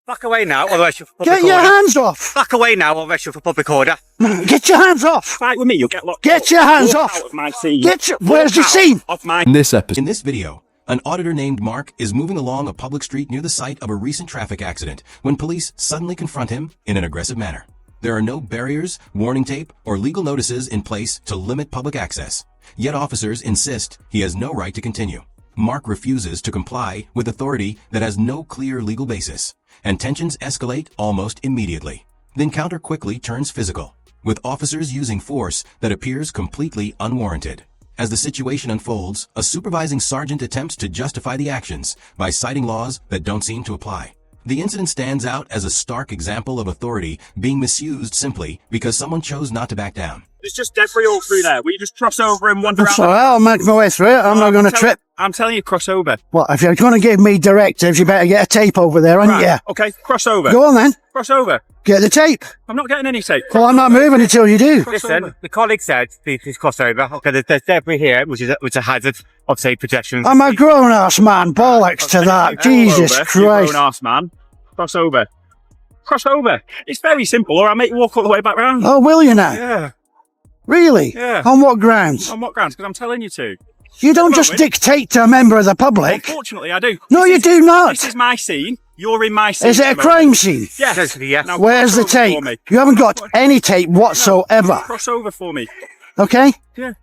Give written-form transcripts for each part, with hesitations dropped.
Back away now, otherwise you're for public Get order. your hands off. Back away now, otherwise you're for public order. Get your hands off. Fight with me, you'll get locked Get up. your hands Walk off. out of my scene. Where's your scene? Off my... In this video, an auditor named Mark is moving along a public street near the site of a recent traffic accident when police suddenly confront him in an aggressive manner. There are no barriers, warning tape, or legal notices in place to limit public access. Yet officers insist he has no right to continue. Mark refuses to comply with authority that has no clear legal basis, and tensions escalate almost immediately. The encounter quickly turns physical, with officers using force that appears completely unwarranted. As the situation unfolds, a supervising sergeant attempts to justify the actions by citing laws that don't seem to apply. The incident stands out as a stark example of authority being misused simply because someone chose not to back down. There's just debris all through there. Will you just cross over and wander So around? I'll make my way through it. I'm not going to trip. I'm telling you, cross over. Well, if you're going to give me directives, you better get a tape over there, aren't you? Okay, cross over. Go on then. Cross over. Get the tape. I'm not getting any tape. Well, I'm not moving until you do. Listen, the colleague said, please cross over. Okay, there's debris here, which is a hazard of, say, projection. I'm a grown-ass man. Bollocks to that. Jesus Christ. Grown-ass man. Cross over. Cross over. It's very simple, or I'll make you walk all the way back round. Oh, will you now? Yeah. Really? Yeah. On what grounds? On what grounds? Because I'm telling you to. You don't just dictate to a member of the public. Unfortunately, I do. No, you do not. This is my scene. You're in my scene. Is it a crime scene? Yes. Yes. Now, Where's the cross over tape? for me. You haven't got any tape whatsoever. Cross over for me. Okay? Yeah.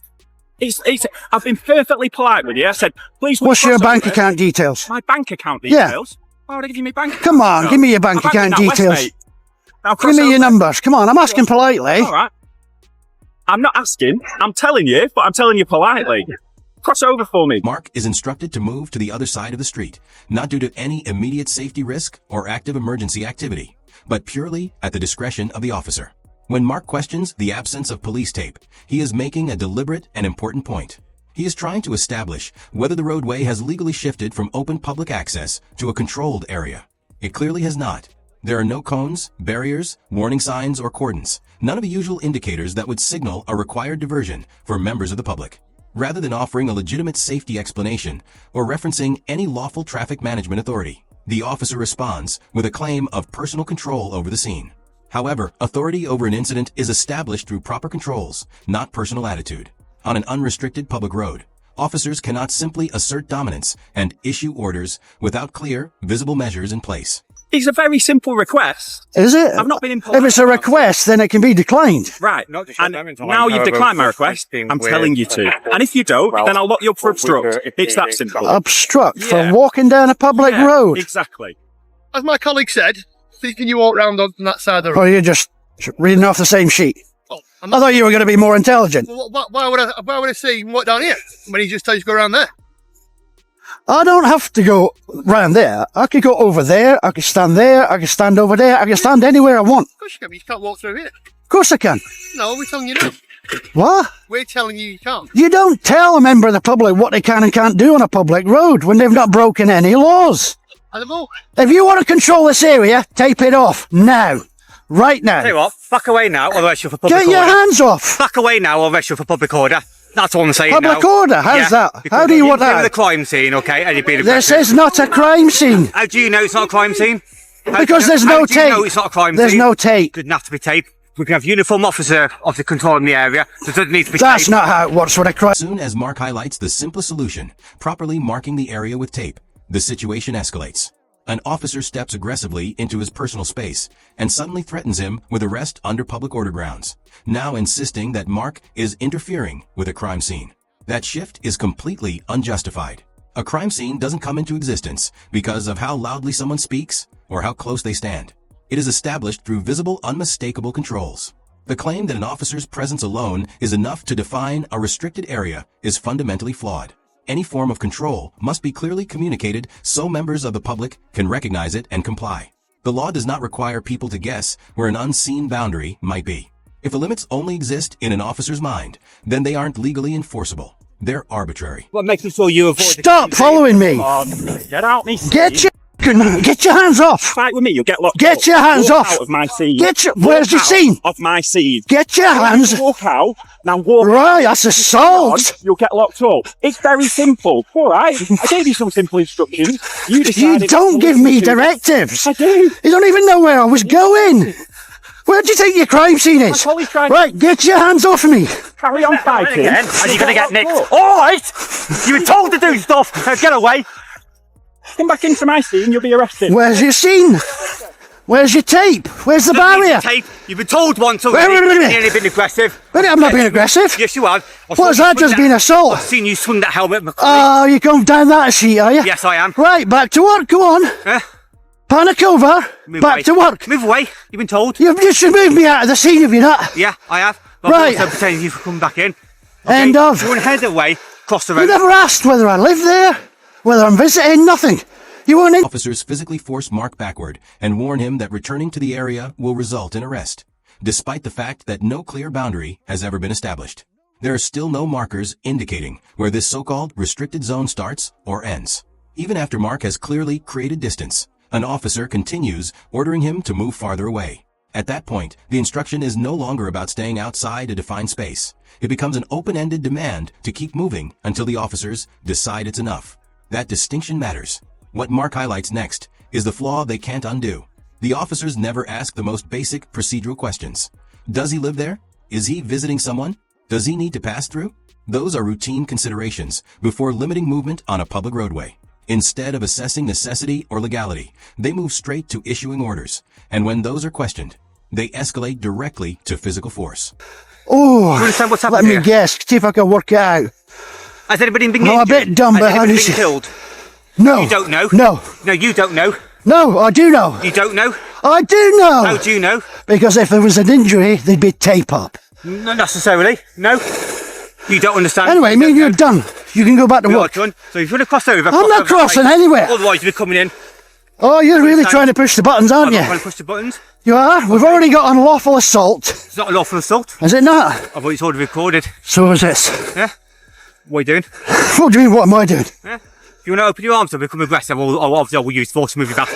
I've been perfectly polite with you. I said, please. What's your cross bank over. account details? My bank account Yeah. details? Why would I give you my bank account? Come on, details? give me your bank I'm account banking that details. West, mate. Now Give cross me your over. numbers. Come on, I'm asking politely. All right. I'm not asking. I'm telling you, but I'm telling you politely. Cross over for me. Mark is instructed to move to the other side of the street, not due to any immediate safety risk or active emergency activity, but purely at the discretion of the officer. When Mark questions the absence of police tape, he is making a deliberate and important point. He is trying to establish whether the roadway has legally shifted from open public access to a controlled area. It clearly has not. There are no cones, barriers, warning signs, or cordons, none of the usual indicators that would signal a required diversion for members of the public. Rather than offering a legitimate safety explanation or referencing any lawful traffic management authority, the officer responds with a claim of personal control over the scene. However, authority over an incident is established through proper controls, not personal attitude. On an unrestricted public road, officers cannot simply assert dominance and issue orders without clear, visible measures in place. It's a very simple request. Is it? I've not been in If it's a request, then it can be declined. Right. Not to shut And down into now like, you've declined my however, request. being I'm weird. telling you to. And if you don't, then I'll lock you up for obstruct. It's that simple. Obstruct Yeah. for walking down a public Yeah, road. Exactly. As my colleague said, can you walk round on that side of the road? Or you're just reading off the same sheet. Oh, I thought you were going to be more intelligent. why would I say you can walk down here when he just tells you to go around there? I don't have to go round there. I could go over there. I could stand there. I could stand over there. I could stand anywhere I want. Of course you can, but you can't walk through here. Of course I can. No, we're telling you no. What? We're telling you you can't. You don't tell a member of the public what they can and can't do on a public road when they've not broken any laws. At the moment. If you want to control this area, tape it off now. Right now. Tell you what, back away now, otherwise you're for public Get order. your hands off. Back away now, otherwise you're for public order. That's all I'm saying now. Public order? How's that? Because How do you want you've been that? with a crime scene, okay? And you've been This aggressive. is not a crime scene. How do you know it's not a crime scene? Because there's no How do you know tape. it's not a crime There's scene? no tape. Doesn't have to be tape. We can have uniform officer controlling the area. There doesn't need to be That's tape. not how it works with a crime. As soon as Mark highlights the simplest solution, properly marking the area with tape, the situation escalates. An officer steps aggressively into his personal space and suddenly threatens him with arrest under public order grounds, now insisting that Mark is interfering with a crime scene. That shift is completely unjustified. A crime scene doesn't come into existence because of how loudly someone speaks or how close they stand. It is established through visible, unmistakable controls. The claim that an officer's presence alone is enough to define a restricted area is fundamentally flawed. Any form of control must be clearly communicated so members of the public can recognize it and comply. The law does not require people to guess where an unseen boundary might be. If the limits only exist in an officer's mind, then they aren't legally enforceable. They're arbitrary. Well, making sure you avoid Stop following me. Get out me. Get your Get your hands off. Fight with me, you'll get locked Get up. your hands Walk off. out of my scene. Where's your Walk out scene? Of my scene. Get your hands. Walk out. Now walk Right, that's on, assault. you'll get locked up. It's very simple. All right. I gave you some simple instructions. You You decided don't not to give me listen to them. directives. I do. You don't even know where I was going. Where'd you think your crime scene is? My colleague's trying to Right, get your hands off me. carry on fighting. Again, and you're going to get nicked. locked up. All right. You were told to do stuff. Now get away. Come back into my scene, you'll be arrested. Where's your scene? Where's your tape? Where's the barrier? Tape. You've been told once Wait, already. wait, wait, wait. You've only been aggressive. But I'm not being aggressive. Yes, you have. What's that just been assault? I've seen you swing that helmet at my Oh, you're going down that sheet, are you? Yes, I am. Right, back to work. Go on. Panic over. Move Back away. to work. Move away. You've been told. You should move me out of the scene if you're not. Yeah, I have. But Right. I'm also pretending you've come back in. End of. You want to head away, cross the You road. never asked whether I live there, whether I'm visiting, nothing. You weren't in. Officers physically force Mark backward and warn him that returning to the area will result in arrest, despite the fact that no clear boundary has ever been established. There are still no markers indicating where this so-called restricted zone starts or ends. Even after Mark has clearly created distance, an officer continues ordering him to move farther away. At that point, the instruction is no longer about staying outside a defined space. It becomes an open-ended demand to keep moving until the officers decide it's enough. That distinction matters. What Mark highlights next is the flaw they can't undo. The officers never ask the most basic procedural questions. Does he live there? Is he visiting someone? Does he need to pass through? Those are routine considerations before limiting movement on a public roadway. Instead of assessing necessity or legality, they move straight to issuing orders. And when those are questioned, they escalate directly to physical force. Oh, you understand what's let happened me here? guess. See if I can work it out. Has anybody been I'm a injured? bit dumb, Has but how anybody does been she- killed? No. You don't know? No. No, you don't know. No, I do know. You don't know? I do know. How do you know? Because if there was an injury, there'd be tape up. Not necessarily. No. You don't understand. Anyway, me and you're done. You can go back to We are work. done. So if you want to cross over, I'm not crossing anywhere. Otherwise, you'll be coming in. Oh, you're really Understand? trying to push the buttons, aren't I'm not you? trying to push the buttons. You are? We've already got unlawful assault. It's not a lawful assault. Is it not? I've already already recorded. So is this. Yeah? What are you doing? What do you mean, what am I doing? Yeah? If you want to open your arms and become aggressive, obviously I will use force to move you back.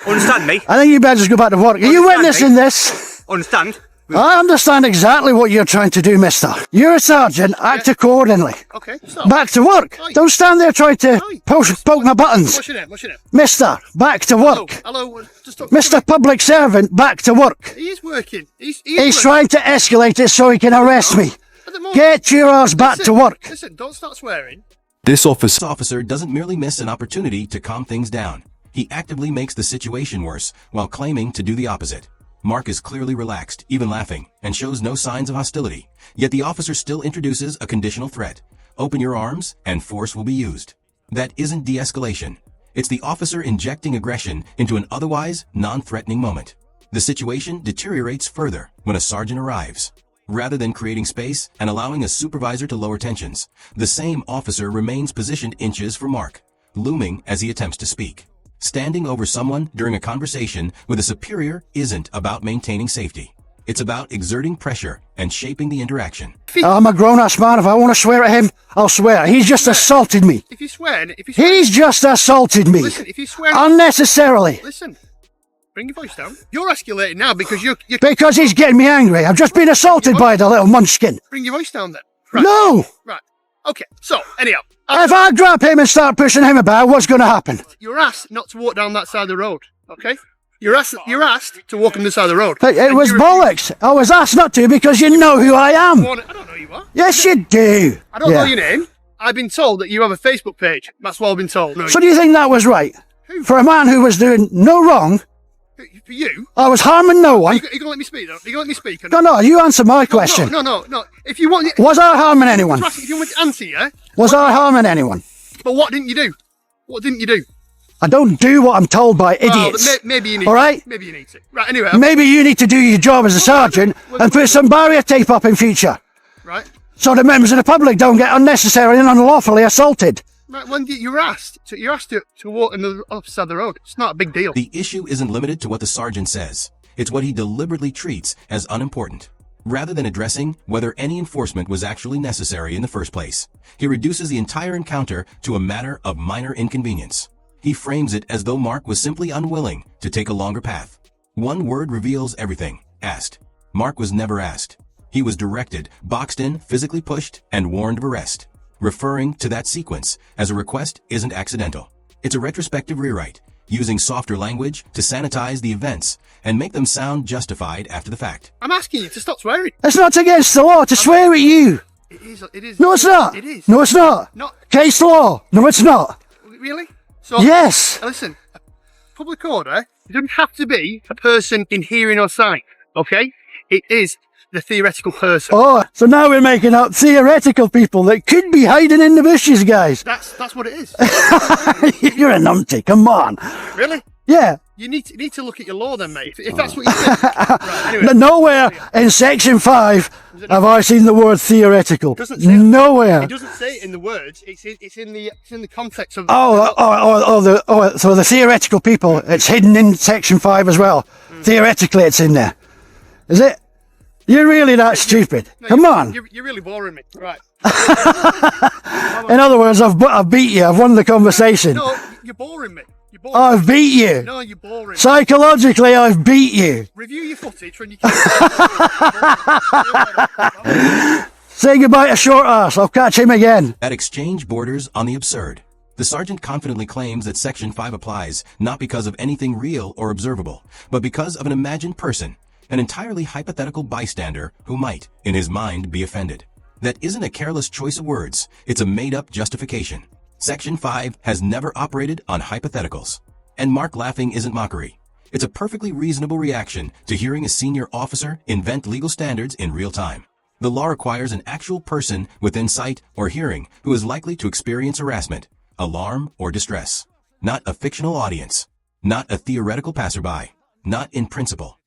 Understand me? I think you better just go back to work. Are you Understand witnessing this? Understand? I understand exactly what you're trying to do, mister. You're a sergeant. Act accordingly. Okay, stop. Back to work. Aye. Don't stand there trying to Aye. poke my buttons. What's your name? What's your name? Mister, back to Hello. work. Hello. Just talk. Mr. Public Servant, back to work. He is working. He's He's working. trying to escalate it so he can arrest me. At the moment. Get your ass back to work. Listen, don't start swearing. This officer doesn't merely miss an opportunity to calm things down. He actively makes the situation worse while claiming to do the opposite. Mark is clearly relaxed, even laughing, and shows no signs of hostility. Yet the officer still introduces a conditional threat. Open your arms, and force will be used. That isn't de-escalation. It's the officer injecting aggression into an otherwise non-threatening moment. The situation deteriorates further when a sergeant arrives. Rather than creating space and allowing a supervisor to lower tensions, the same officer remains positioned inches from Mark, looming as he attempts to speak. Standing over someone during a conversation with a superior isn't about maintaining safety. It's about exerting pressure and shaping the interaction. I'm a grown-ass man. If I want to swear at him, I'll swear. He's just assaulted me. If you swear, He's just assaulted me. listen, if you swear, Unnecessarily. listen. Bring your voice down. You're escalating now because you're Because he's getting me angry. I've just been assaulted by the little munchkin. bring your voice down then. Right. No! Right. Okay. So anyhow, If I grab him and start pushing him about, what's going to happen? you're asked not to walk down that side of the road. Okay. You're asked to walk on the side of the road. It And was you bollocks. I was asked not to because you know who I am. refuse. I don't know who you are. Yes, you do. I don't Yeah. know your name. I've been told that you have a Facebook page. That's what I've been told. No, So do you think that was right? For a man who was doing no wrong, for you, I was harming no are one. you gonna let me speak though? Are you gonna let me speak? Or No, no, you answer my question. No. If you want, Was I harming anyone? if you want to answer, yeah. Was I harming anyone? But what didn't you do? What didn't you do? I don't do what I'm told by Well, idiots. maybe you need. All right? To. Maybe you need to. Right. Anyway. Maybe you need to do your job as a sergeant and put some barrier tape up in future, Right. so the members of the public don't get unnecessarily and unlawfully assaulted. Right. When you're asked to walk on the other side of the road, it's not a big deal. The issue isn't limited to what the sergeant says. It's what he deliberately treats as unimportant. Rather than addressing whether any enforcement was actually necessary in the first place, he reduces the entire encounter to a matter of minor inconvenience. He frames it as though Mark was simply unwilling to take a longer path. One word reveals everything. Asked. Mark was never asked. He was directed, boxed in, physically pushed, and warned of arrest. Referring to that sequence as a request isn't accidental. It's a retrospective rewrite, using softer language to sanitize the events and make them sound justified after the fact. I'm asking you to stop swearing. It's not against the law to swear at you. It is. No, it's not. It is. No, it's not. Not Case law. No, it's not. really. So Yes. listen, a public order, it doesn't have to be a person in hearing or sight. Okay, it is the theoretical person. Oh, so now we're making up theoretical people that could be hiding in the bushes, guys. That's what it is. You're a numpty. Come on. Really? Yeah. You need to look at your law then, mate. If that's what you think. Right, anyway. Nowhere in Section 5 have I seen the word theoretical. Doesn't say Nowhere. It doesn't say it in the words. It's in the context of. So the theoretical people, it's hidden in Section 5 as well. Theoretically, it's in there. Is it? You're really that stupid. No, Come on. You're really boring me. Right. In other words, I've beat you. I've won the conversation. No, you're boring me. You're boring. I've beat you. No, you're boring. Psychologically, I've beat you. Review your footage when you can. Say goodbye to short ass. I'll catch him again. That exchange borders on the absurd. The sergeant confidently claims that Section 5 applies not because of anything real or observable, but because of an imagined person, an entirely hypothetical bystander who might, in his mind, be offended. That isn't a careless choice of words, it's a made-up justification. Section 5 has never operated on hypotheticals. And Mark laughing isn't mockery. It's a perfectly reasonable reaction to hearing a senior officer invent legal standards in real time. The law requires an actual person within sight or hearing who is likely to experience harassment, alarm, or distress. Not a fictional audience. Not a theoretical passerby. Not in principle.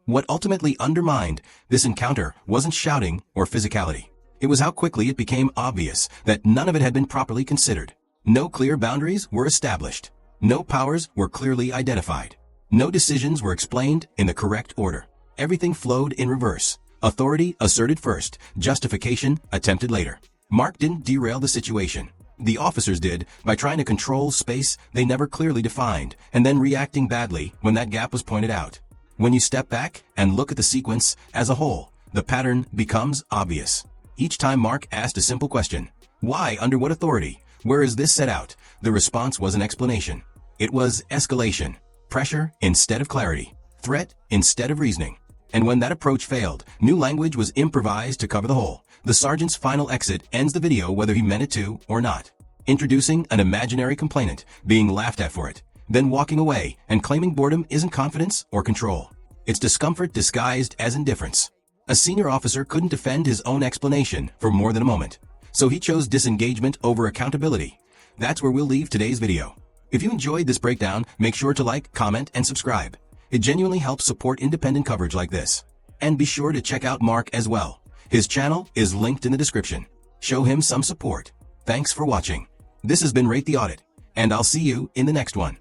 What ultimately undermined this encounter wasn't shouting or physicality. It was how quickly it became obvious that none of it had been properly considered. No clear boundaries were established. No powers were clearly identified. No decisions were explained in the correct order. Everything flowed in reverse. Authority asserted first, justification attempted later. Mark didn't derail the situation. The officers did by trying to control space they never clearly defined and then reacting badly when that gap was pointed out. When you step back and look at the sequence as a whole, the pattern becomes obvious. Each time Mark asked a simple question, why, under what authority, where is this set out, the response was an explanation. It was escalation, pressure instead of clarity, threat instead of reasoning. And when that approach failed, new language was improvised to cover the hole. The sergeant's final exit ends the video whether he meant it to or not. Introducing an imaginary complainant, being laughed at for it, then walking away and claiming boredom isn't confidence or control. It's discomfort disguised as indifference. A senior officer couldn't defend his own explanation for more than a moment, so he chose disengagement over accountability. That's where we'll leave today's video. If you enjoyed this breakdown, make sure to like, comment, and subscribe. It genuinely helps support independent coverage like this. And be sure to check out Mark as well. His channel is linked in the description. Show him some support. Thanks for watching. This has been Rate the Audit, and I'll see you in the next one.